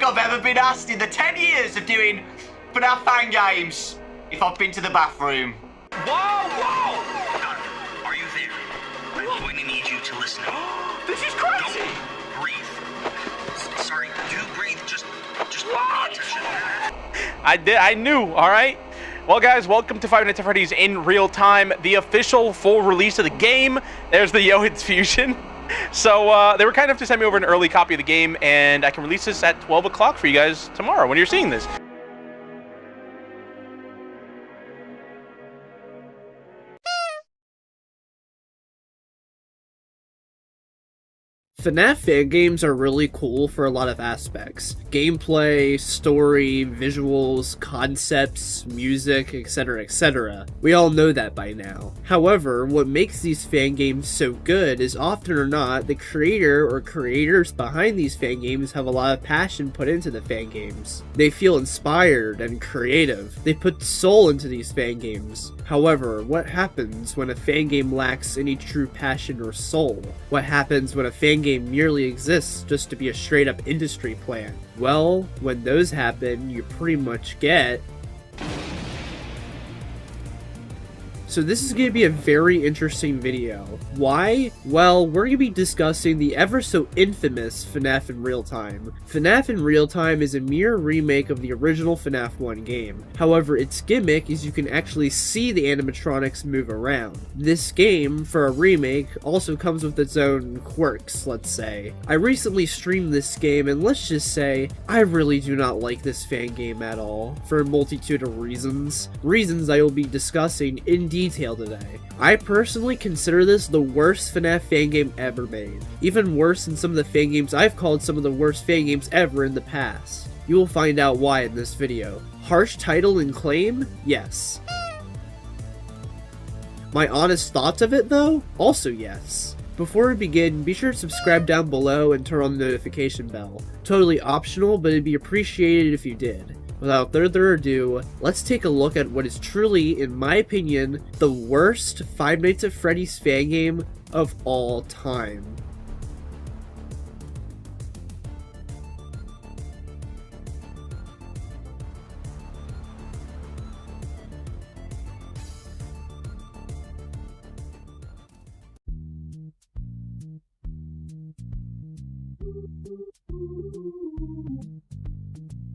think I've ever been asked in the 10 years of doing FNAF fan games if I've been to the bathroom. Whoa! Donovan, are you there? I'm going to need you to listen up. This is crazy! Don't breathe. Sorry, do breathe. Just pay attention. I knew, alright? Well guys, welcome to Five Nights at Freddy's in Real Time, the official full release of the game. There's the Yohit's Fusion. So they were kind enough to send me over an early copy of the game, and I can release this at 12 o'clock for you guys tomorrow when you're seeing this. FNAF fan games are really cool for a lot of aspects. Gameplay, story, visuals, concepts, music, etc, etc. We all know that by now. However, what makes these fan games so good is often or not, the creator or creators behind these fan games have a lot of passion put into the fan games. They feel inspired and creative. They put soul into these fan games. However, what happens when a fan game lacks any true passion or soul? What happens when a fan game merely exists just to be a straight up industry plant? Well, when those happen, you pretty much get... So this is going to be a very interesting video. Why? Well, we're going to be discussing the ever so infamous FNAF In Real Time. FNAF In Real Time is a mere remake of the original FNAF 1 game. However, its gimmick is you can actually see the animatronics move around. This game, for a remake, also comes with its own quirks, let's say. I recently streamed this game, and let's just say, I really do not like this fan game at all, for a multitude of reasons. Reasons I will be discussing in detail today. I personally consider this the worst FNAF fan game ever made. Even worse than some of the fan games I've called some of the worst fan games ever in the past. You will find out why in this video. Harsh title and claim? Yes. My honest thoughts of it though? Also yes. Before we begin, be sure to subscribe down below and turn on the notification bell. Totally optional, but it'd be appreciated if you did. Without further ado, let's take a look at what is truly, in my opinion, the worst Five Nights at Freddy's fan game of all time.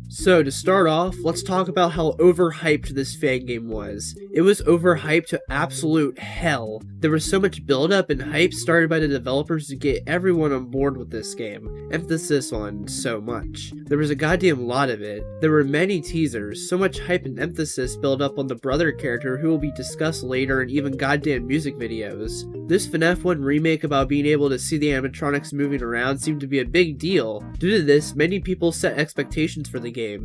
So to start off, let's talk about how overhyped this fan game was. It was overhyped to absolute hell. There was so much build-up and hype started by the developers to get everyone on board with this game. Emphasis on so much. There was a goddamn lot of it. There were many teasers, so much hype and emphasis built up on the brother character who will be discussed later, and even goddamn music videos. This FNAF 1 remake about being able to see the animatronics moving around seemed to be a big deal. Due to this, many people set expectations for the games.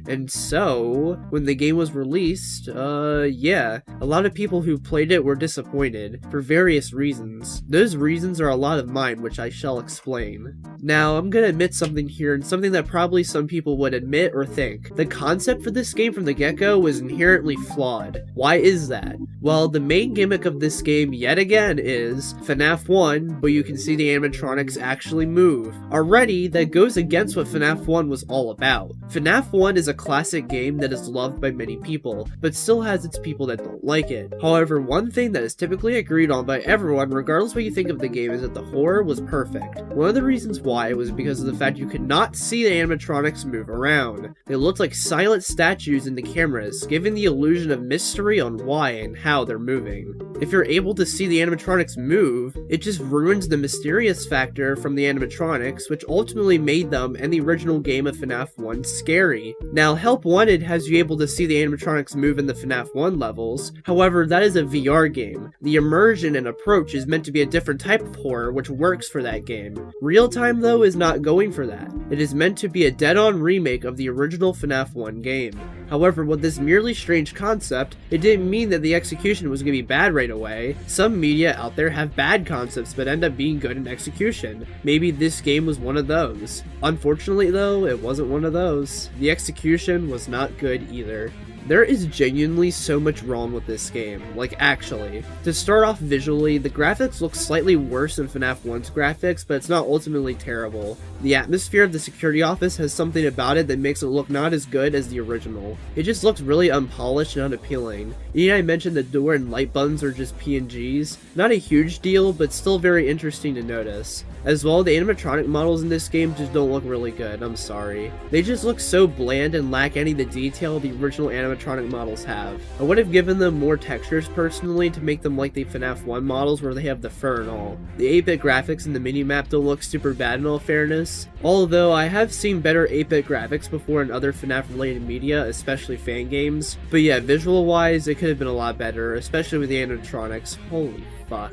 And so, when the game was released, yeah, a lot of people who played it were disappointed, for various reasons. Those reasons are a lot of mine, which I shall explain. Now, I'm gonna admit something here, and something that probably some people would admit or think. The concept for this game from the get-go was inherently flawed. Why is that? Well, the main gimmick of this game, yet again, is FNAF 1, but you can see the animatronics actually move. Already, that goes against what FNAF 1 was all about. FNAF 1 is a classic game that is loved by many people, but still has its people that don't like it. However, one thing that is typically agreed on by everyone, regardless what you think of the game, is that the horror was perfect. One of the reasons why was because of the fact you could not see the animatronics move around. They looked like silent statues in the cameras, giving the illusion of mystery on why and how they're moving. If you're able to see the animatronics move, it just ruins the mysterious factor from the animatronics, which ultimately made them and the original game of FNAF 1 scary. Now, Help Wanted has you able to see the animatronics move in the FNAF 1 levels, however, that is a VR game. The immersion and approach is meant to be a different type of horror, which works for that game. Real Time, though, is not going for that. It is meant to be a dead-on remake of the original FNAF 1 game. However, with this merely strange concept, it didn't mean that the execution was going to be bad right away. Some media out there have bad concepts but end up being good in execution. Maybe this game was one of those. Unfortunately though, it wasn't one of those. The execution was not good either. There is genuinely so much wrong with this game, like actually. To start off visually, the graphics look slightly worse than FNAF 1's graphics, but it's not ultimately terrible. The atmosphere of the security office has something about it that makes it look not as good as the original. It just looks really unpolished and unappealing. And I mentioned the door and light buttons are just PNGs. Not a huge deal, but still very interesting to notice. As well, the animatronic models in this game just don't look really good, I'm sorry. They just look so bland and lack any of the detail the original animatronic models have. I would have given them more textures personally to make them like the FNAF 1 models where they have the fur and all. The 8-bit graphics in the minimap don't look super bad in all fairness, although I have seen better 8-bit graphics before in other FNAF related media, especially fan games. But yeah, visual wise, it could have been a lot better, especially with the animatronics. Holy fuck.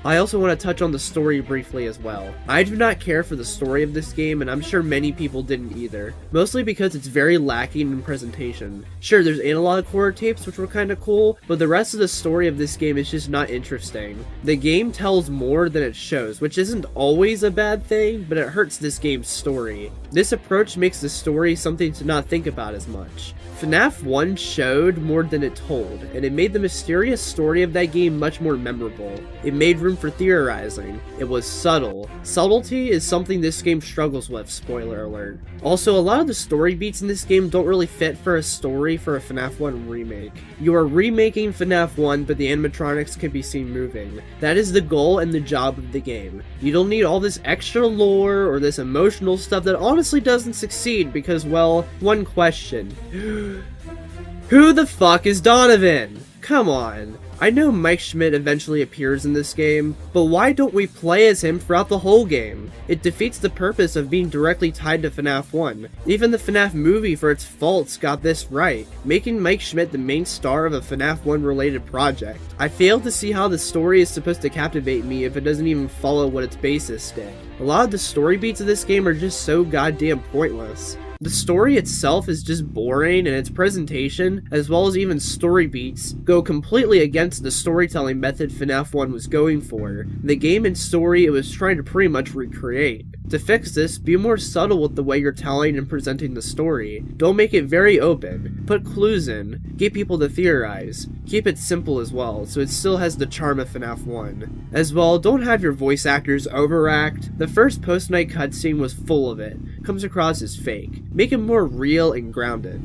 I also want to touch on the story briefly as well. I do not care for the story of this game, and I'm sure many people didn't either. Mostly because it's very lacking in presentation. Sure, there's analog horror tapes which were kinda cool, but the rest of the story of this game is just not interesting. The game tells more than it shows, which isn't always a bad thing, but it hurts this game's story. This approach makes the story something to not think about as much. FNAF 1 showed more than it told, and it made the mysterious story of that game much more memorable. It made room for theorizing. It was subtle. Subtlety is something this game struggles with, spoiler alert. Also, a lot of the story beats in this game don't really fit for a story for a FNAF 1 remake. You are remaking FNAF 1, but the animatronics can be seen moving. That is the goal and the job of the game. You don't need all this extra lore or this emotional stuff that honestly doesn't succeed because, well, one question. Who the fuck is Donovan? Come on. I know Mike Schmidt eventually appears in this game, but why don't we play as him throughout the whole game? It defeats the purpose of being directly tied to FNAF 1. Even the FNAF movie, for its faults, got this right, making Mike Schmidt the main star of a FNAF 1 related project. I fail to see how the story is supposed to captivate me if it doesn't even follow what its basis did. A lot of the story beats of this game are just so goddamn pointless. The story itself is just boring, and its presentation, as well as even story beats, go completely against the storytelling method FNAF 1 was going for. The game and story it was trying to pretty much recreate. To fix this, be more subtle with the way you're telling and presenting the story. Don't make it very open. Put clues in. Get people to theorize. Keep it simple as well, so it still has the charm of FNAF 1. As well, don't have your voice actors overact. The first post-night cutscene was full of it. Comes across as fake. Make it more real and grounded.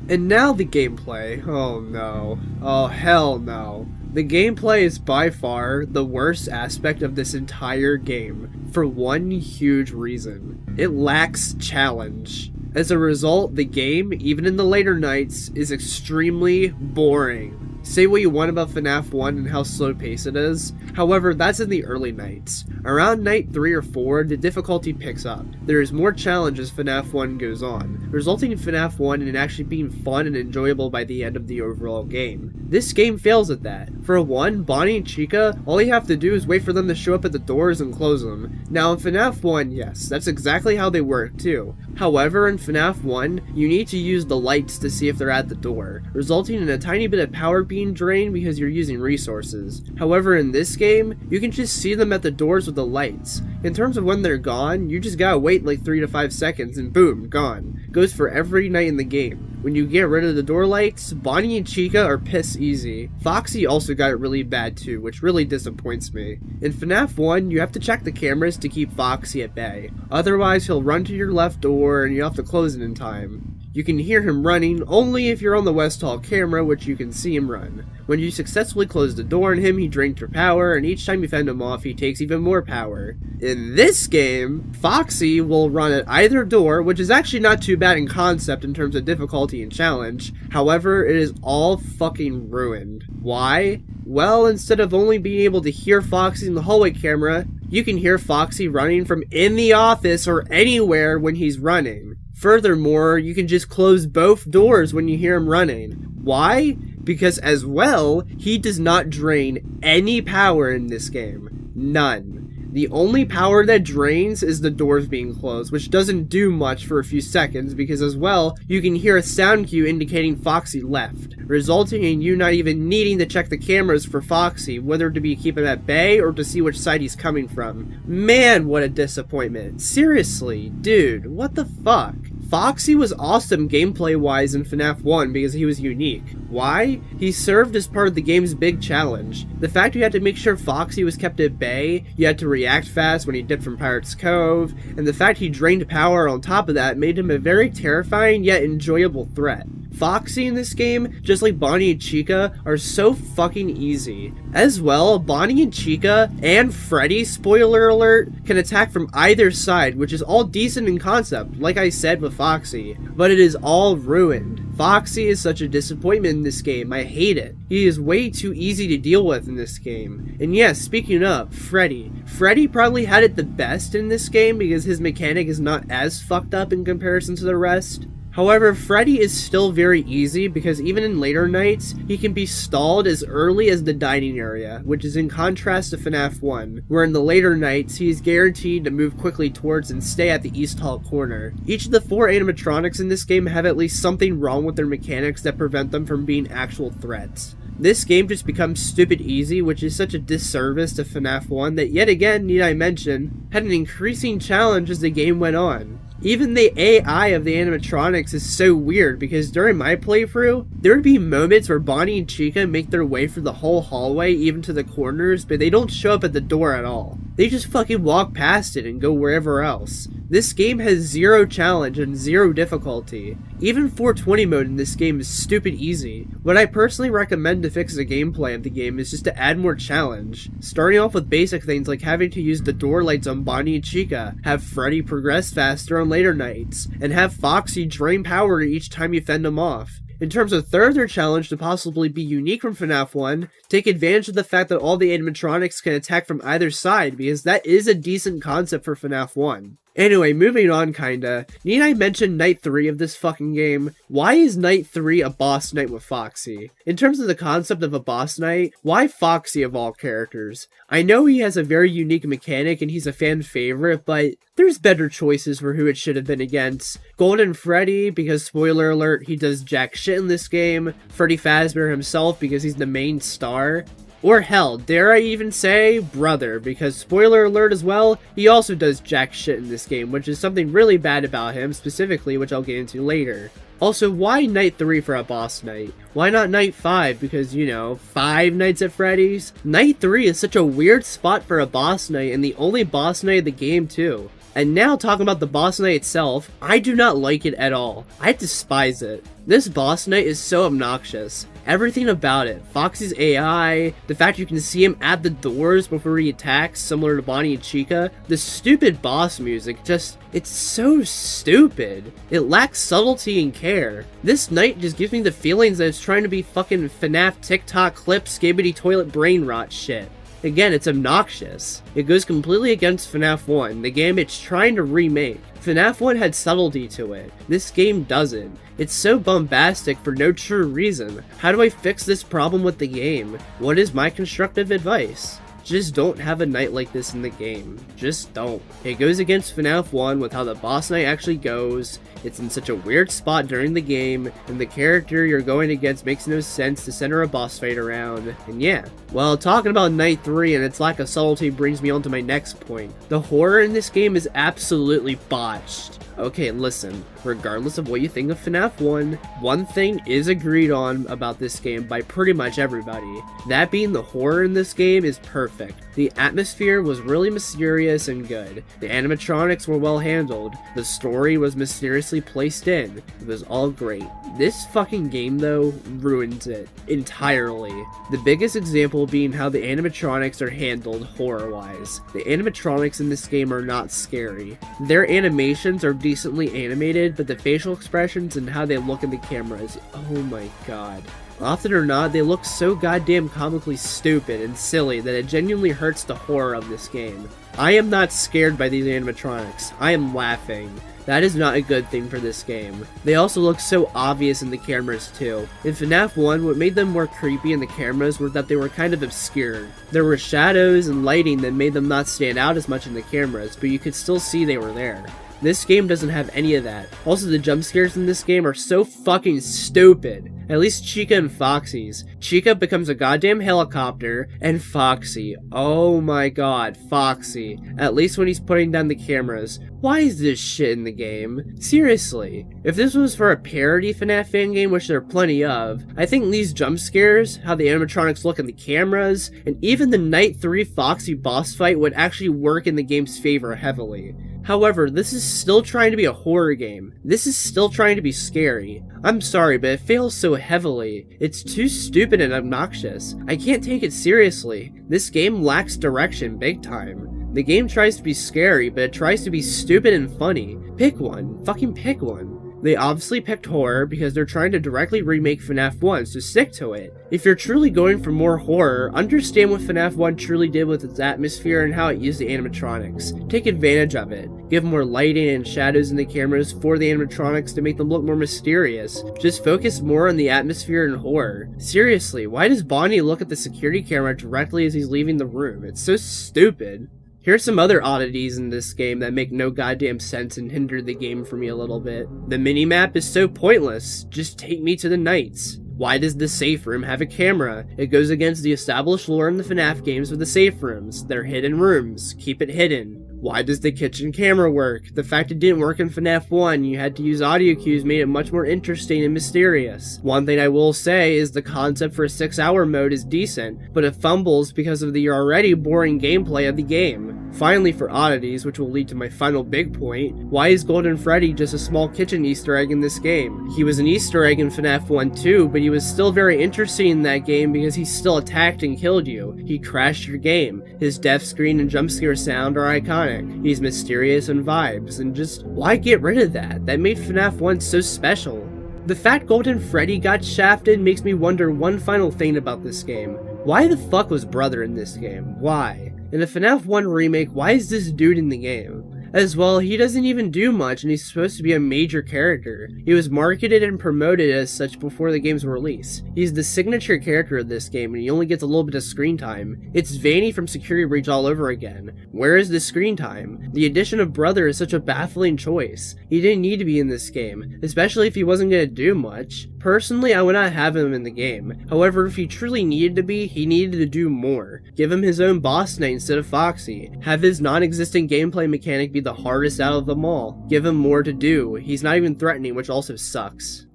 And now the gameplay. Oh no. Oh hell no. The gameplay is by far the worst aspect of this entire game, for one huge reason. It lacks challenge. As a result, the game, even in the later nights, is extremely boring. Say what you want about FNAF 1 and how slow-paced it is, however, that's in the early nights. Around night 3 or 4, the difficulty picks up. There is more challenge as FNAF 1 goes on, resulting in FNAF 1 in actually being fun and enjoyable by the end of the overall game. This game fails at that. For one, Bonnie and Chica, all you have to do is wait for them to show up at the doors and close them. Now in FNAF 1, yes, that's exactly how they work too. However, in FNAF 1, you need to use the lights to see if they're at the door, resulting in a tiny bit of power being drained because you're using resources. However, in this game, you can just see them at the doors with the lights. In terms of when they're gone, you just gotta wait like 3 to 5 seconds and boom, gone. Goes for every night in the game. When you get rid of the door lights, Bonnie and Chica are piss easy. Foxy also got it really bad too, which really disappoints me. In FNAF 1, you have to check the cameras to keep Foxy at bay. Otherwise, he'll run to your left door and you have to close it in time. You can hear him running only if you're on the West Hall camera, which you can see him run. When you successfully close the door on him, he drains your power, and each time you fend him off, he takes even more power. In this game, Foxy will run at either door, which is actually not too bad in concept in terms of difficulty and challenge. However, it is all fucking ruined. Why? Well, instead of only being able to hear Foxy in the hallway camera, you can hear Foxy running from in the office or anywhere when he's running. Furthermore, you can just close both doors when you hear him running. Why? Because as well, he does not drain any power in this game. None. The only power that drains is the doors being closed, which doesn't do much for a few seconds because as well, you can hear a sound cue indicating Foxy left, resulting in you not even needing to check the cameras for Foxy, whether to be keep him at bay or to see which side he's coming from. Man, what a disappointment. Seriously, dude, what the fuck? Foxy was awesome gameplay-wise in FNAF 1 because he was unique. Why? He served as part of the game's big challenge. The fact you had to make sure Foxy was kept at bay, you had to react fast when he dipped from Pirate's Cove, and the fact he drained power on top of that made him a very terrifying yet enjoyable threat. Foxy in this game, just like Bonnie and Chica, are so fucking easy. As well, Bonnie and Chica and Freddy, spoiler alert, can attack from either side, which is all decent in concept, like I said with Foxy, but it is all ruined. Foxy is such a disappointment in this game, I hate it. He is way too easy to deal with in this game. And yes, speaking of, Freddy. Freddy probably had it the best in this game because his mechanic is not as fucked up in comparison to the rest. However, Freddy is still very easy because even in later nights, he can be stalled as early as the dining area, which is in contrast to FNAF 1, where in the later nights, he is guaranteed to move quickly towards and stay at the East Hall corner. Each of the 4 animatronics in this game have at least something wrong with their mechanics that prevent them from being actual threats. This game just becomes stupid easy, which is such a disservice to FNAF 1 that yet again, need I mention, had an increasing challenge as the game went on. Even the AI of the animatronics is so weird because during my playthrough, there would be moments where Bonnie and Chica make their way through the whole hallway, even to the corners, but they don't show up at the door at all. They just fucking walk past it and go wherever else. This game has 0 challenge and 0 difficulty. Even 420 mode in this game is stupid easy. What I personally recommend to fix the gameplay of the game is just to add more challenge. Starting off with basic things like having to use the door lights on Bonnie and Chica, have Freddy progress faster on later nights, and have Foxy drain power each time you fend him off. In terms of further challenge to possibly be unique from FNAF 1, take advantage of the fact that all the animatronics can attack from either side because that is a decent concept for FNAF 1. Anyway, moving on kinda, need I mention Night 3 of this fucking game? Why is Night 3 a boss night with Foxy? In terms of the concept of a boss night, why Foxy of all characters? I know he has a very unique mechanic and he's a fan favorite, but there's better choices for who it should have been against. Golden Freddy, because spoiler alert, he does jack shit in this game. Freddy Fazbear himself, because he's the main star. Or hell, dare I even say, Brother, because spoiler alert as well, he also does jack shit in this game, which is something really bad about him, specifically, which I'll get into later. Also, why Night 3 for a boss night? Why not Night 5? Because, you know, 5 Nights at Freddy's? Night 3 is such a weird spot for a boss night, and the only boss night of the game, too. And now talking about the boss night itself, I do not like it at all. I despise it. This boss night is so obnoxious. Everything about it. Foxy's AI, the fact you can see him at the doors before he attacks, similar to Bonnie and Chica, the stupid boss music, it's so stupid. It lacks subtlety and care. This night just gives me the feelings that it's trying to be fucking FNAF TikTok clip skibbity toilet brain rot shit. Again, it's obnoxious. It goes completely against FNAF 1, the game it's trying to remake. FNAF 1 had subtlety to it. This game doesn't. It's so bombastic for no true reason. How do I fix this problem with the game? What is my constructive advice? Just don't have a night like this in the game. Just don't. It goes against FNAF 1 with how the boss night actually goes. It's in such a weird spot during the game, and the character you're going against makes no sense to center a boss fight around. And yeah. Well, talking about Night 3 and its lack of subtlety brings me on to my next point. The horror in this game is absolutely botched. Okay, listen, regardless of what you think of FNAF 1, one thing is agreed on about this game by pretty much everybody. That being the horror in this game is perfect. The atmosphere was really mysterious and good. The animatronics were well handled. The story was mysteriously placed in. It was all great. This fucking game, though, ruins it entirely. The biggest example being how the animatronics are handled horror-wise. The animatronics in this game are not scary. Their animations are decently animated, but the facial expressions and how they look in the cameras, oh my god. Often or not, they look so goddamn comically stupid and silly that it genuinely hurts the horror of this game. I am not scared by these animatronics. I am laughing. That is not a good thing for this game. They also look so obvious in the cameras too. In FNAF 1, what made them more creepy in the cameras were that they were kind of obscured. There were shadows and lighting that made them not stand out as much in the cameras, but you could still see they were there. This game doesn't have any of that. Also, the jump scares in this game are so fucking stupid. At least Chica and Foxy's. Chica becomes a goddamn helicopter, and Foxy, oh my god, Foxy. At least when he's putting down the cameras. Why is this shit in the game? Seriously. If this was for a parody FNAF fan game, which there are plenty of, I think these jump scares, how the animatronics look in the cameras, and even the Night 3 Foxy boss fight would actually work in the game's favor heavily. However, this is still trying to be a horror game. This is still trying to be scary. I'm sorry, but it fails so heavily. It's too stupid and obnoxious. I can't take it seriously. This game lacks direction big time. The game tries to be scary, but it tries to be stupid and funny. Pick one. Fucking pick one. They obviously picked horror because they're trying to directly remake FNAF 1, so stick to it. If you're truly going for more horror, understand what FNAF 1 truly did with its atmosphere and how it used the animatronics. Take advantage of it. Give more lighting and shadows in the cameras for the animatronics to make them look more mysterious. Just focus more on the atmosphere and horror. Seriously, why does Bonnie look at the security camera directly as he's leaving the room? It's so stupid. Here's some other oddities in this game that make no goddamn sense and hinder the game for me a little bit. The minimap is so pointless. Just take me to the nights. Why does the safe room have a camera? It goes against the established lore in the FNAF games with the safe rooms. They're hidden rooms. Keep it hidden. Why does the kitchen camera work? The fact it didn't work in FNAF 1, you had to use audio cues, made it much more interesting and mysterious. One thing I will say is the concept for a 6-hour mode is decent, but it fumbles because of the already boring gameplay of the game. Finally, for oddities, which will lead to my final big point, why is Golden Freddy just a small kitchen Easter egg in this game? He was an Easter egg in FNAF 1 too, but he was still very interesting in that game because he still attacked and killed you. He crashed your game. His death screen and jump scare sound are iconic. He's mysterious and vibes, and just why get rid of that? That made FNAF 1 so special. The fact Golden Freddy got shafted makes me wonder one final thing about this game. Why the fuck was Brother in this game? Why? In a FNAF 1 remake, why is this dude in the game? As well, he doesn't even do much and he's supposed to be a major character. He was marketed and promoted as such before the game's release. He's the signature character of this game and he only gets a little bit of screen time. It's Vanny from Security Breach all over again. Where is the screen time? The addition of Brother is such a baffling choice. He didn't need to be in this game, especially if he wasn't going to do much. Personally, I would not have him in the game. However, if he truly needed to be, he needed to do more. Give him his own boss night instead of Foxy. Have his non-existent gameplay mechanic be the hardest out of them all. Give him more to do. He's not even threatening, which also sucks.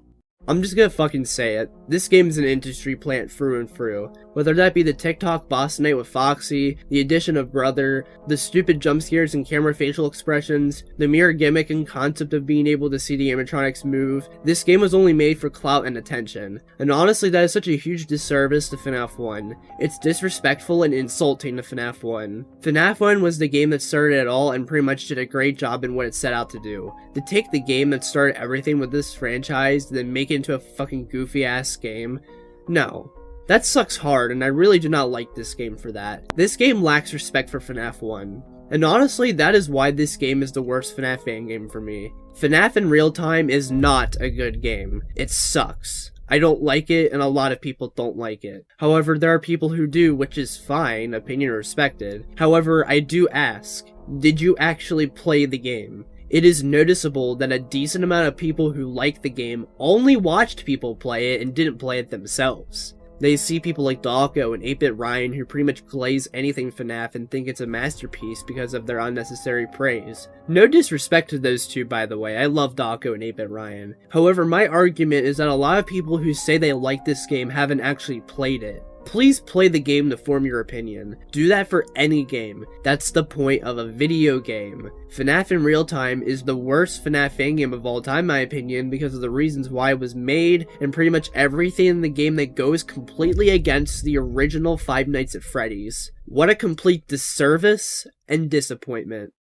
I'm just gonna fucking say it. This game is an industry plant through and through. Whether that be the TikTok boss night with Foxy, the addition of Brother, the stupid jump scares and camera facial expressions, the mere gimmick and concept of being able to see the animatronics move, this game was only made for clout and attention. And honestly, that is such a huge disservice to FNAF 1. It's disrespectful and insulting to FNAF 1. FNAF 1 was the game that started it all and pretty much did a great job in what it set out to do. To take the game that started everything with this franchise, then make it into a fucking goofy ass game? No. That sucks hard, and I really do not like this game for that. This game lacks respect for FNAF 1. And honestly, that is why this game is the worst FNAF fan game for me. FNAF in Real Time is not a good game. It sucks. I don't like it, and a lot of people don't like it. However, there are people who do, which is fine, opinion respected. However, I do ask, did you actually play the game? It is noticeable that a decent amount of people who like the game only watched people play it and didn't play it themselves. They see people like Dawko and 8-Bit Ryan who pretty much glaze anything FNAF and think it's a masterpiece because of their unnecessary praise. No disrespect to those two, by the way, I love Dawko and 8-Bit Ryan. However, my argument is that a lot of people who say they like this game haven't actually played it. Please play the game to form your opinion. Do that for any game. That's the point of a video game. FNAF in Real Time is the worst FNAF fan game of all time, in my opinion, because of the reasons why it was made, and pretty much everything in the game that goes completely against the original Five Nights at Freddy's. What a complete disservice and disappointment.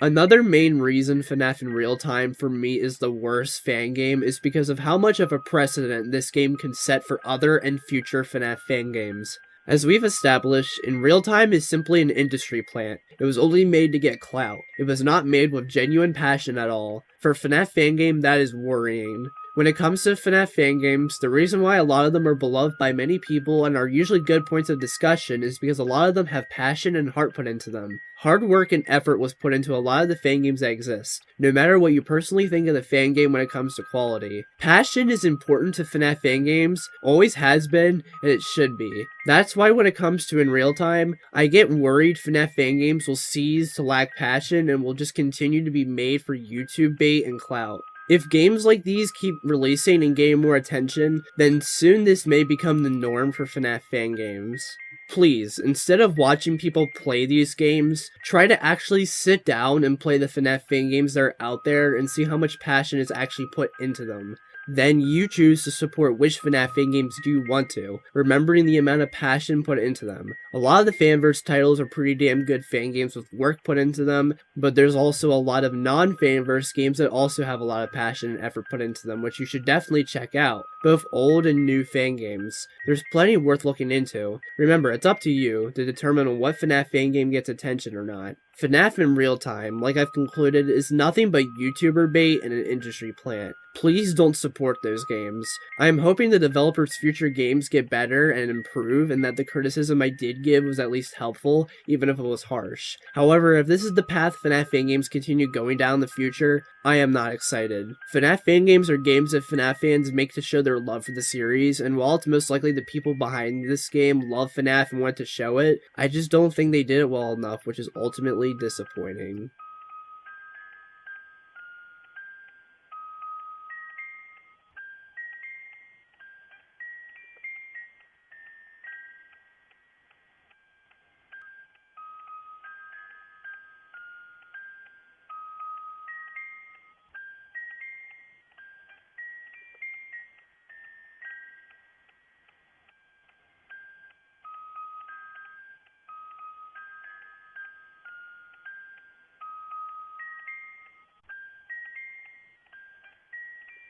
Another main reason FNAF in Real Time for me is the worst fan game is because of how much of a precedent this game can set for other and future FNAF fan games. As we've established, In Real Time is simply an industry plant. It was only made to get clout. It was not made with genuine passion at all. For a FNAF fan game, that is worrying. When it comes to FNAF fan games, the reason why a lot of them are beloved by many people and are usually good points of discussion is because a lot of them have passion and heart put into them. Hard work and effort was put into a lot of the fan games that exist, no matter what you personally think of the fan game when it comes to quality. Passion is important to FNAF fan games, always has been, and it should be. That's why when it comes to In Real Time, I get worried FNAF fan games will cease to lack passion and will just continue to be made for YouTube bait and clout. If games like these keep releasing and getting more attention, then soon this may become the norm for FNAF fan games. Please, instead of watching people play these games, try to actually sit down and play the FNAF fan games that are out there and see how much passion is actually put into them. Then you choose to support which FNAF fan games do you want to, remembering the amount of passion put into them. A lot of the Fanverse titles are pretty damn good fan games with work put into them, but there's also a lot of non-Fanverse games that also have a lot of passion and effort put into them, which you should definitely check out, both old and new fan games. There's plenty worth looking into. Remember, it's up to you to determine what FNAF fan game gets attention or not. FNAF In Real Time, like I've concluded, is nothing but YouTuber bait and an industry plant. Please don't support those games. I am hoping the developers' future games get better and improve, and that the criticism I did give was at least helpful, even if it was harsh. However, if this is the path FNAF fan games continue going down in the future, I am not excited. FNAF fan games are games that FNAF fans make to show their love for the series, and while it's most likely the people behind this game love FNAF and want to show it, I just don't think they did it well enough, which is ultimately disappointing.